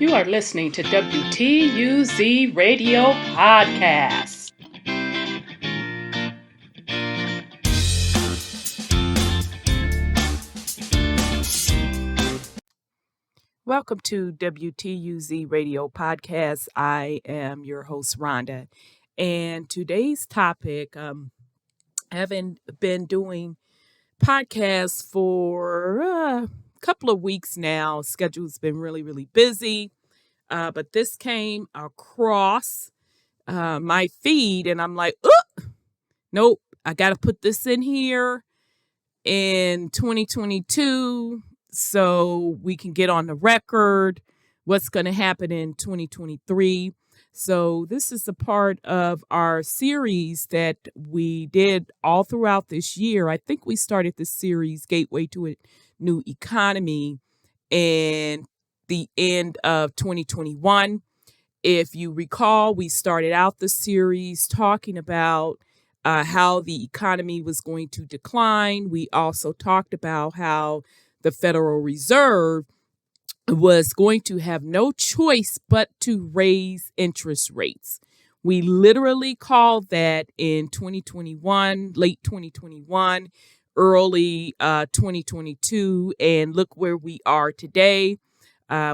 You are listening to WTUZ Radio Podcast. Welcome to WTUZ Radio Podcast. I am your host, Rhonda. And today's topic, haven't been doing podcasts for a couple of weeks now. Schedule's been really busy. But this came across my feed and I'm like, nope, I got to put this in here in 2022 so we can get on the record what's going to happen in 2023. So this is a part of our series that we did all throughout this year. I think we started this series, Gateway to a New Economy, in the end of 2021. If you recall, we started out the series talking about how the economy was going to decline. We also talked about how the Federal Reserve was going to have no choice but to raise interest rates. We literally called that in 2021, late 2021, early 2022, and look where we are today.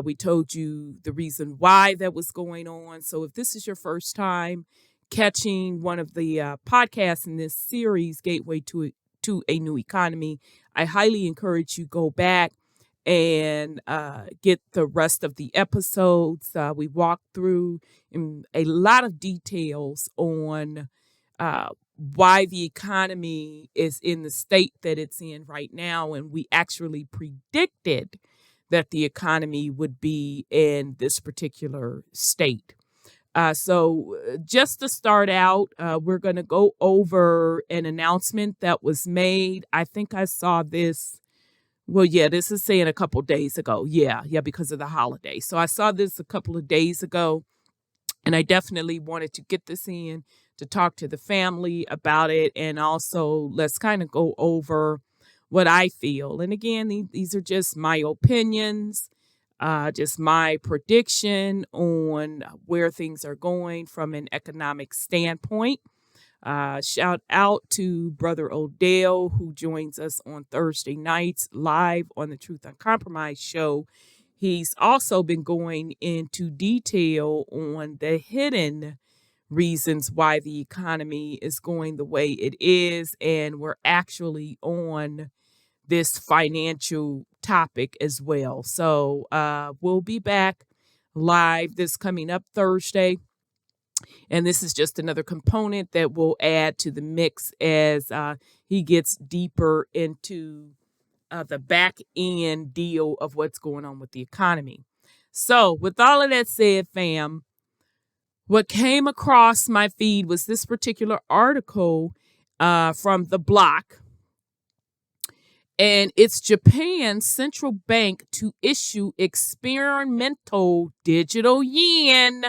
We told you the reason why that was going on. So if this is your first time catching one of the podcasts in this series, Gateway to a New Economy, I highly encourage you go back and get the rest of the episodes. We walked through in a lot of details on why the economy is in the state that it's in right now. And we actually predicted that the economy would be in this particular state. So just to start out, we're going to go over an announcement that was made. I think I saw this. Well, yeah, this is saying a couple days ago. Yeah, because of the holiday. So I saw this a couple of days ago, and I definitely wanted to get this in to talk to the family about it. And also, let's kind of go over what I feel. And again, these are just my opinions, just my prediction on where things are going from an economic standpoint. Shout out to Brother Odell, who joins us on Thursday nights live on the Truth Uncompromised show. He's also been going into detail on the hidden reasons why the economy is going the way it is. And we're actually on this financial topic as well. So we'll be back live this coming up Thursday. And this is just another component that we'll add to the mix as he gets deeper into the back end deal of what's going on with the economy. So with all of that said, fam, what came across my feed was this particular article from The Block. And it's Japan's central bank to issue experimental digital yen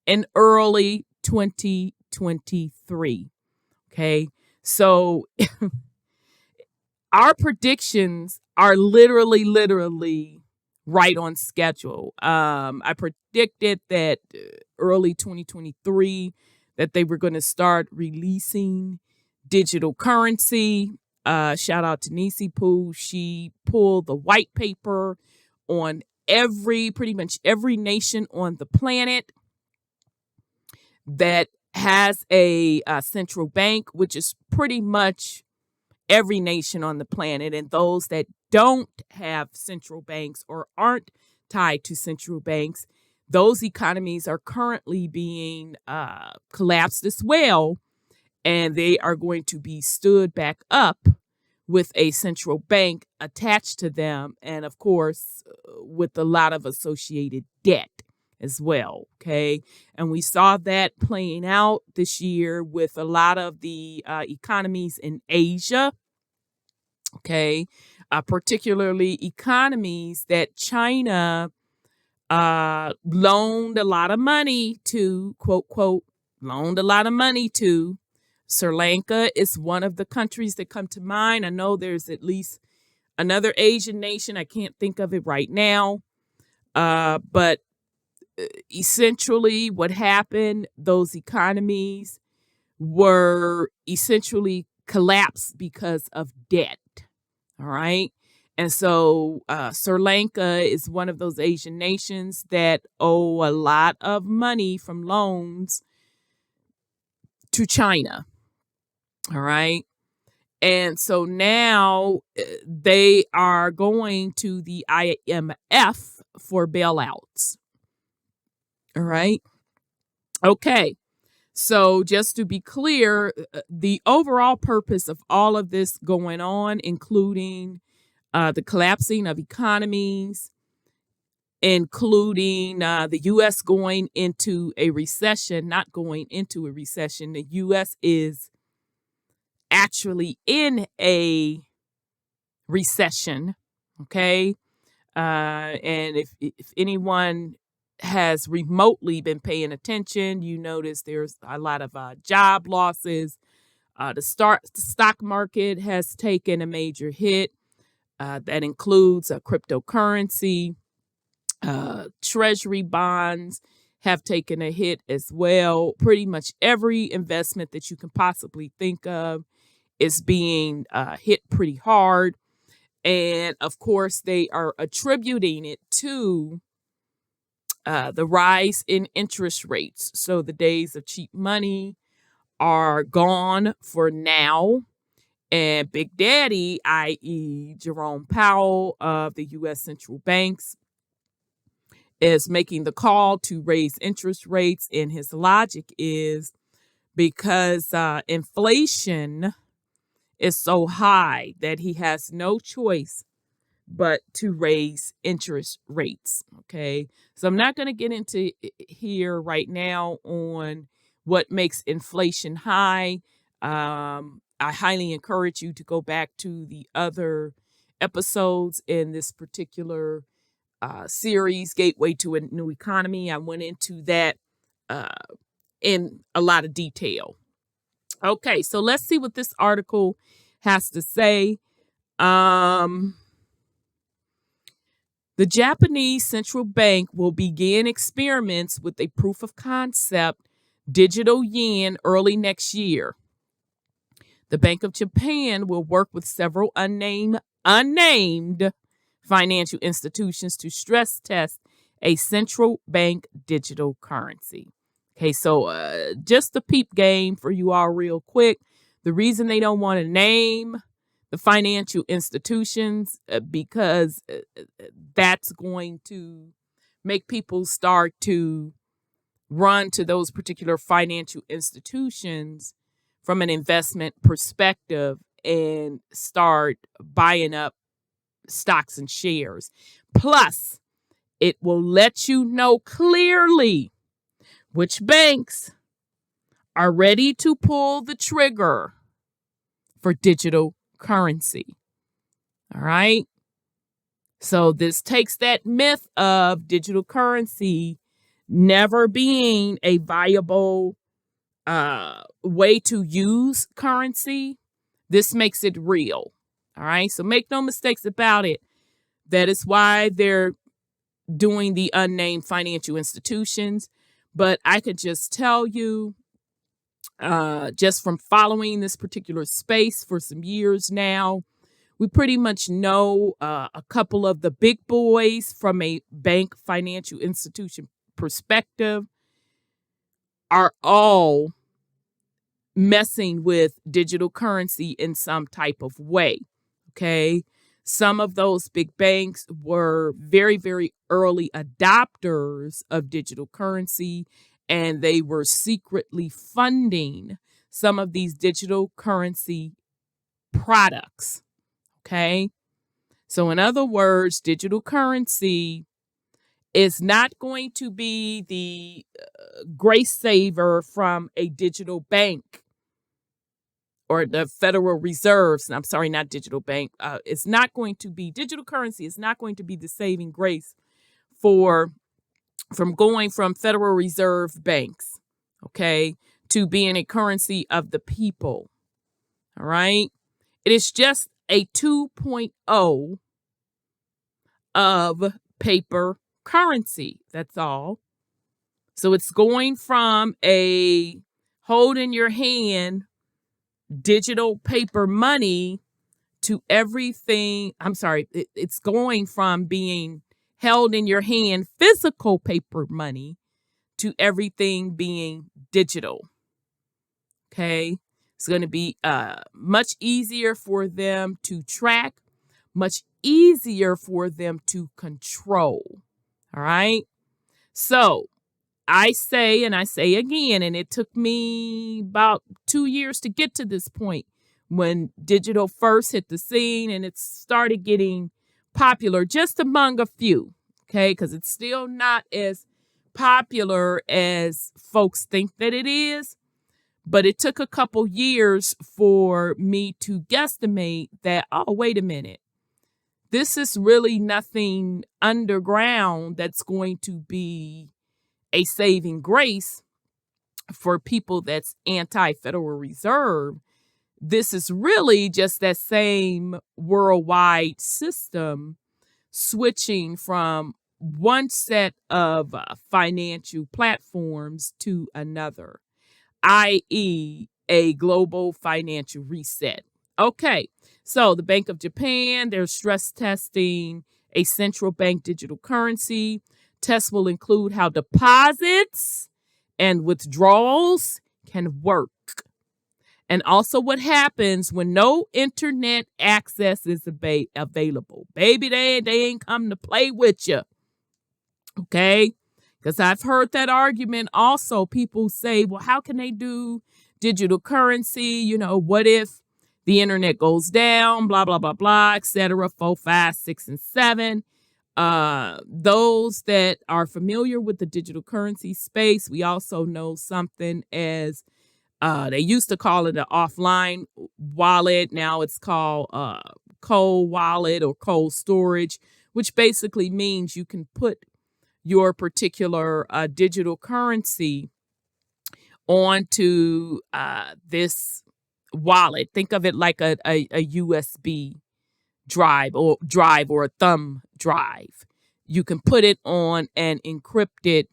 in early 2023. Okay, so our predictions are literally right on schedule. I predicted that early 2023 that they were going to start releasing digital currency. Shout out to Nisi Poo. She pulled the white paper on pretty much every nation on the planet that has a central bank, which is pretty much every nation on the planet. And those that don't have central banks or aren't tied to central banks, those economies are currently being collapsed as well. And they are going to be stood back up with a central bank attached to them. And of course, with a lot of associated debt as well. Okay. And we saw that playing out this year with a lot of the economies in Asia. Okay. Particularly economies that China loaned a lot of money to, quote, loaned a lot of money to. Sri Lanka is one of the countries that come to mind. I know there's at least another Asian nation. I can't think of it right now. But essentially what happened, those economies were essentially collapsed because of debt. All right. And so Sri Lanka is one of those Asian nations that owe a lot of money from loans to China. All right. And so now they are going to the IMF for bailouts. All right. Okay. So just to be clear, the overall purpose of all of this going on, including the collapsing of economies, including the U.S. going into a recession, not going into a recession. The U.S. is actually in a recession, okay? And if anyone has remotely been paying attention, you notice there's a lot of job losses. The stock market has taken a major hit. That includes cryptocurrency. Treasury bonds have taken a hit as well. Pretty much every investment that you can possibly think of is being hit pretty hard. And of course, they are attributing it to the rise in interest rates. So the days of cheap money are gone for now. And Big Daddy, i.e. Jerome Powell of the U.S. Central Banks, is making the call to raise interest rates. And his logic is because inflation is so high that he has no choice but to raise interest rates. Okay. So I'm not going to get into here right now on what makes inflation high. I highly encourage you to go back to the other episodes in this particular series, Gateway to a New Economy. I went into that in a lot of detail. Okay, so let's see what this article has to say. The Japanese central bank will begin experiments with a proof of concept digital yen early next year. The Bank of Japan will work with several unnamed financial institutions to stress test a central bank digital currency. Okay, so just the peep game for you all real quick. The reason they don't want to name the financial institutions because that's going to make people start to run to those particular financial institutions from an investment perspective and start buying up stocks and shares. Plus, it will let you know clearly which banks are ready to pull the trigger for digital currency. All right. So this takes that myth of digital currency never being a viable way to use currency. This makes it real. All right. So make no mistakes about it. That is why they're doing the unnamed financial institutions. But I could just tell you, just from following this particular space for some years now, we pretty much know a couple of the big boys from a bank financial institution perspective are all messing with digital currency in some type of way. Okay. Some of those big banks were very, very early adopters of digital currency, and they were secretly funding some of these digital currency products. Okay. So in other words, digital currency is not going to be the grace saver from a digital bank or the Federal Reserves. I'm sorry, not digital bank. It's not going to be digital currency. Is not going to be the saving grace from going from Federal Reserve banks, okay, to being a currency of the people. All right. It is just a 2.0 of paper currency. That's all. So it's going from a hold in your hand digital paper money to everything. It's going from being held in your hand physical paper money to everything being digital. Okay. It's going to be much easier for them to track, much easier for them to control. All right. So I say, and I say again, and it took me about 2 years to get to this point when digital first hit the scene and it started getting popular just among a few. Okay. Because it's still not as popular as folks think that it is. But it took a couple years for me to guesstimate that, oh, wait a minute. This is really nothing underground that's going to be a saving grace for people that's anti-Federal Reserve. This is really just that same worldwide system switching from one set of financial platforms to another, i.e., a global financial reset. Okay, so the Bank of Japan, they're stress testing a central bank digital currency. Tests will include how deposits and withdrawals can work, and also what happens when no internet access is available. Baby, they ain't come to play with you. Okay? Because I've heard that argument also. People say, well, how can they do digital currency? You know, what if the internet goes down, blah, blah, blah, blah, et cetera, 4, 5, 6, and 7. Those that are familiar with the digital currency space, we also know something as they used to call it an offline wallet. Now it's called cold wallet or cold storage, which basically means you can put your particular digital currency onto this wallet. Think of it like a USB drive or a thumb drive. You can put it on an encrypted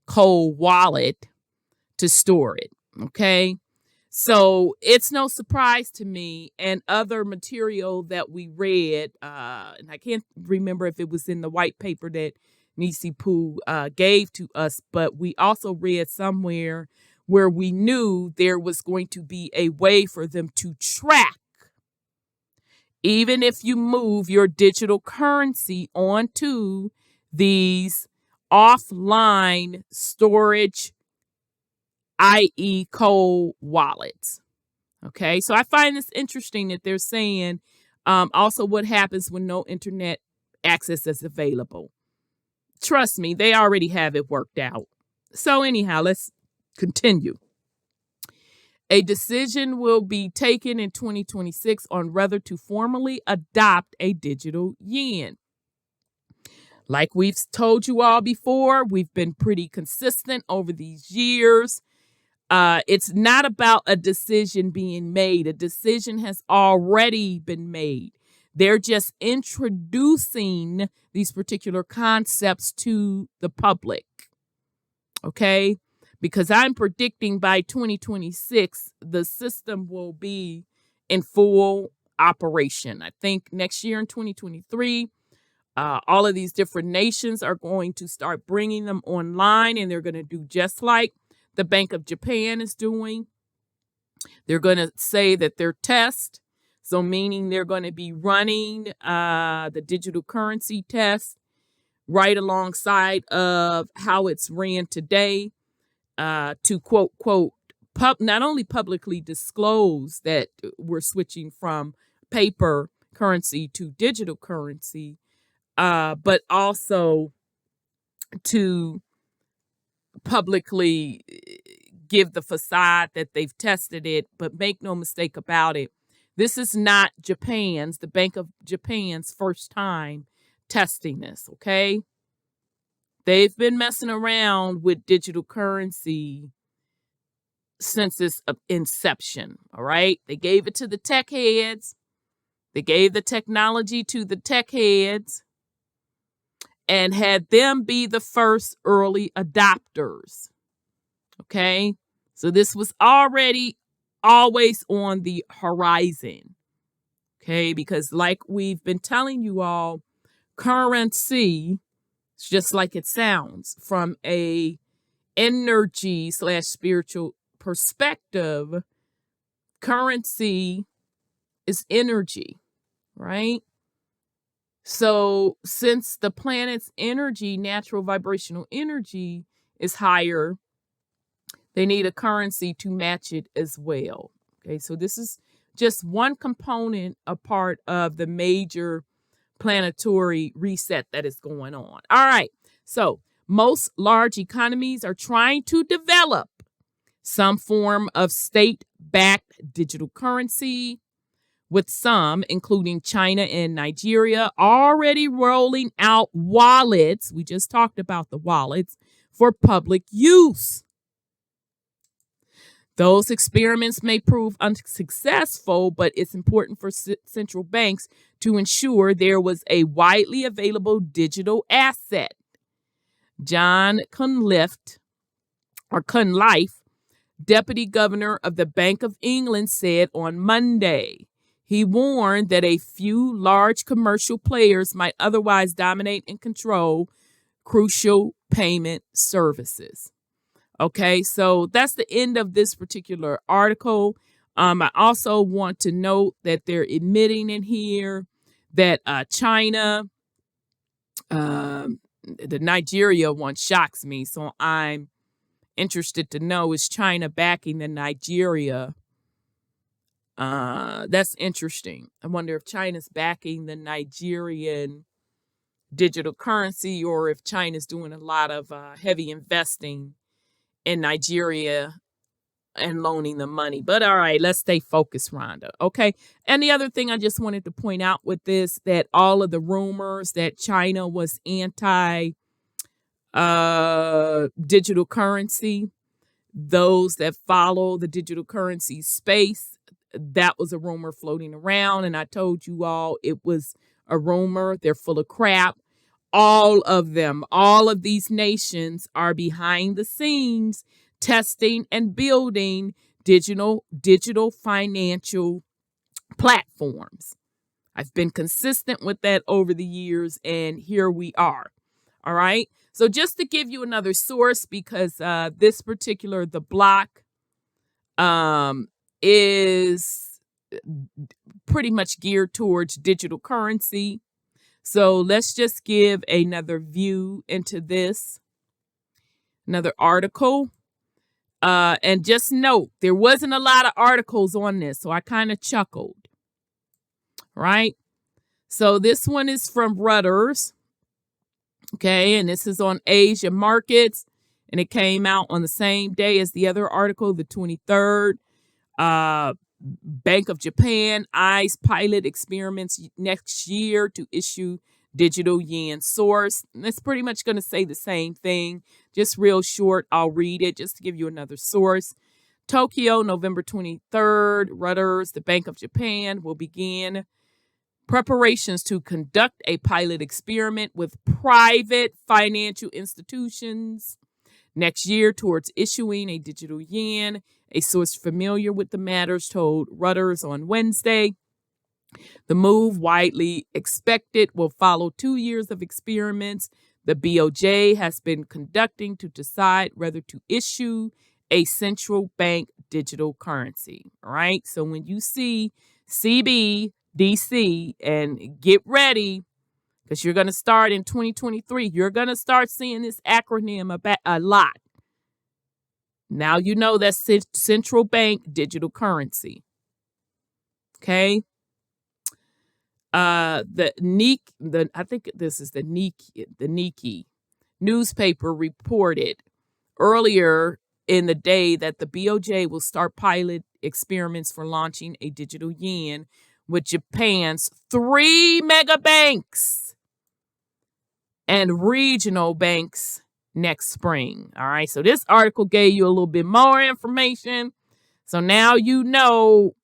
cold wallet to store it. Okay. So it's no surprise to me, and other material that we read, and I can't remember if it was in the white paper that Nisi Poo gave to us, but we also read somewhere where we knew there was going to be a way for them to track, even if you move your digital currency onto these offline storage, i.e. cold wallets. Okay, so I find this interesting that they're saying also what happens when no internet access is available. Trust me, they already have it worked out. So anyhow, let's continue. A decision will be taken in 2026 on whether to formally adopt a digital yen. Like we've told you all before, we've been pretty consistent over these years. It's not about a decision being made. A decision has already been made. They're just introducing these particular concepts to the public. Okay? Because I'm predicting by 2026, the system will be in full operation. I think next year in 2023, all of these different nations are going to start bringing them online, and they're going to do just like the Bank of Japan is doing. They're going to say that they're test. So meaning they're going to be running the digital currency test right alongside of how it's ran today to quote, not only publicly disclose that we're switching from paper currency to digital currency, but also to publicly give the facade that they've tested it. But make no mistake about it, this is not the Bank of Japan's first time testing this, okay? They've been messing around with digital currency since its inception, all right? They gave it to the tech heads. They gave the technology to the tech heads and had them be the first early adopters. Okay. So this was already always on the horizon. Okay. Because like we've been telling you all, currency, it's just like it sounds, from a energy/spiritual perspective, currency is energy, right? So since the planet's energy, natural vibrational energy, is higher, they need a currency to match it as well. Okay, so this is just one component, a part of the major planetary reset that is going on. All right, so most large economies are trying to develop some form of state-backed digital currency, with some, including China and Nigeria, already rolling out wallets. We just talked about the wallets for public use. Those experiments may prove unsuccessful, but it's important for central banks to ensure there was a widely available digital asset. John Cunliffe, Deputy Governor of the Bank of England, said on Monday. He warned that a few large commercial players might otherwise dominate and control crucial payment services. Okay, so that's the end of this particular article. I also want to note that they're admitting in here that China, the Nigeria one shocks me. So I'm interested to know, is China backing the Nigeria? That's interesting. I wonder if China's backing the Nigerian digital currency, or if China's doing a lot of heavy investing in Nigeria and loaning them money. But all right, let's stay focused, Rhonda. Okay. And the other thing I just wanted to point out with this, that all of the rumors that China was anti digital currency, those that follow the digital currency space, that was a rumor floating around. And I told you all it was a rumor. They're full of crap. All of them, all of these nations are behind the scenes testing and building digital financial platforms. I've been consistent with that over the years, and here we are. All right. So just to give you another source, because this particular, the block, is pretty much geared towards digital currency. So let's just give another view into this, another article. And just note, there wasn't a lot of articles on this, so I kind of chuckled. Right? So this one is from Reuters. Okay, and this is on Asia markets, and it came out on the same day as the other article, the 23rd. Bank of Japan eyes pilot experiments next year to issue digital yen source. And it's pretty much going to say the same thing, just real short. I'll read it just to give you another source. Tokyo, November 23rd, Reuters, the Bank of Japan will begin preparations to conduct a pilot experiment with private financial institutions next year towards issuing a digital yen. A source familiar with the matters told Reuters on Wednesday. The move, widely expected, will follow 2 years of experiments the BOJ has been conducting to decide whether to issue a central bank digital currency. All right. So when you see CBDC, and get ready, because you're going to start in 2023, you're going to start seeing this acronym a lot. Now you know that's central bank digital currency. Okay. I think this is the Nikkei newspaper reported earlier in the day that the BOJ will start pilot experiments for launching a digital yen with Japan's 3 mega banks and regional banks next spring. All right. So this article gave you a little bit more information. So now you know,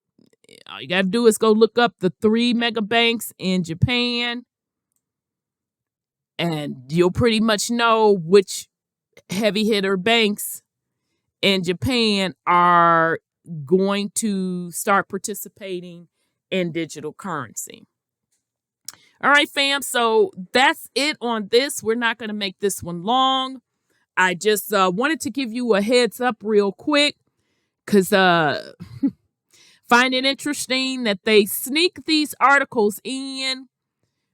all you got to do is go look up the 3 mega banks in Japan, and you'll pretty much know which heavy hitter banks in Japan are going to start participating in digital currency. All right, fam. So that's it on this. We're not going to make this one long. I just wanted to give you a heads up real quick because find it interesting that they sneak these articles in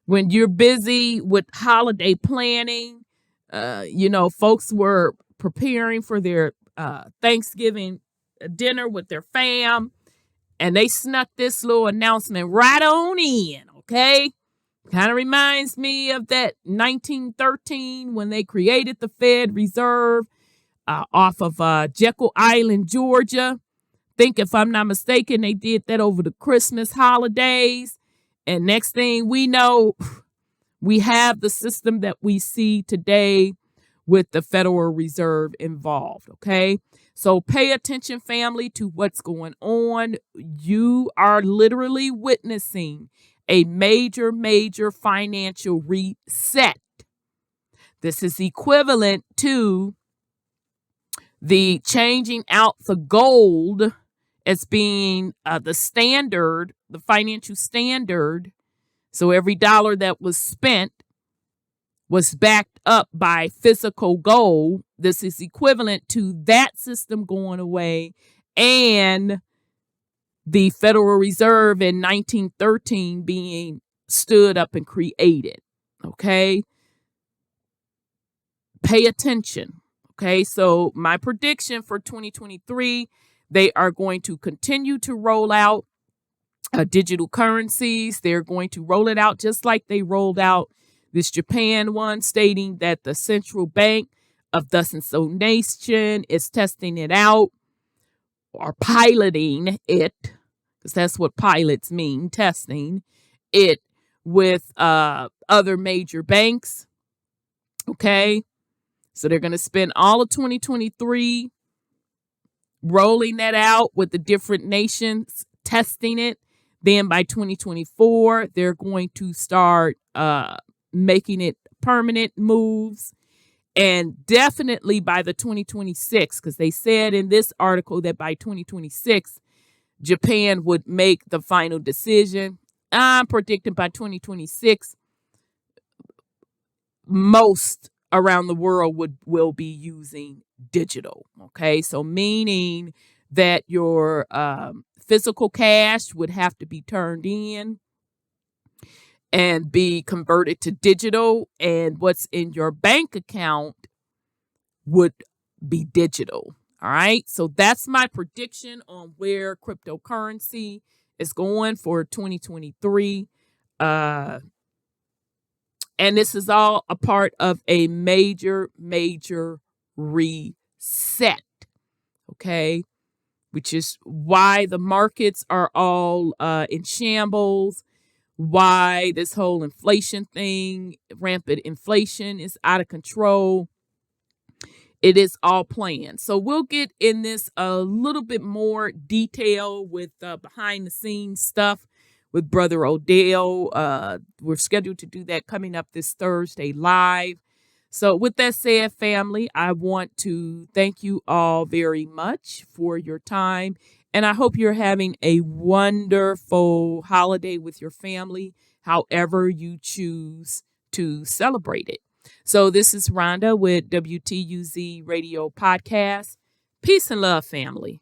when you're busy with holiday planning. Folks were preparing for their Thanksgiving dinner with their fam, and they snuck this little announcement right on in, okay? Kind of reminds me of that 1913 when they created the Fed Reserve off of Jekyll Island, Georgia. Think, if I'm not mistaken, they did that over the Christmas holidays. And next thing we know, we have the system that we see today with the Federal Reserve involved, okay? So pay attention, family, to what's going on. You are literally witnessing a major, major financial reset. This is equivalent to the changing out the gold as being the standard, the financial standard. So every dollar that was spent was backed up by physical gold. This is equivalent to that system going away and the Federal Reserve in 1913 being stood up and created. Okay? Pay attention. Okay? So my prediction for 2023, they are going to continue to roll out digital currencies. They're going to roll it out just like they rolled out this Japan one, stating that the central bank of thus and so nation is testing it out or piloting it, because that's what pilots mean, testing it with other major banks. Okay. So they're going to spend all of 2023 rolling that out with the different nations, testing it. Then by 2024, they're going to start making it permanent moves. And definitely by the 2026, because they said in this article that by 2026, Japan would make the final decision. I'm predicting by 2026, most around the world will be using digital. Okay, so meaning that your physical cash would have to be turned in and be converted to digital, and what's in your bank account would be digital. All right. So that's my prediction on where cryptocurrency is going for 2023. And this is all a part of a major, major reset. Okay. Which is why the markets are all in shambles, why this whole inflation thing, rampant inflation, is out of control. It is all planned. So we'll get in this a little bit more detail with behind the scenes stuff with Brother Odell. We're scheduled to do that coming up this Thursday live. So with that said, family, I want to thank you all very much for your time. And I hope you're having a wonderful holiday with your family, however you choose to celebrate it. So this is Rhonda with WTUZ Radio Podcast. Peace and love, family.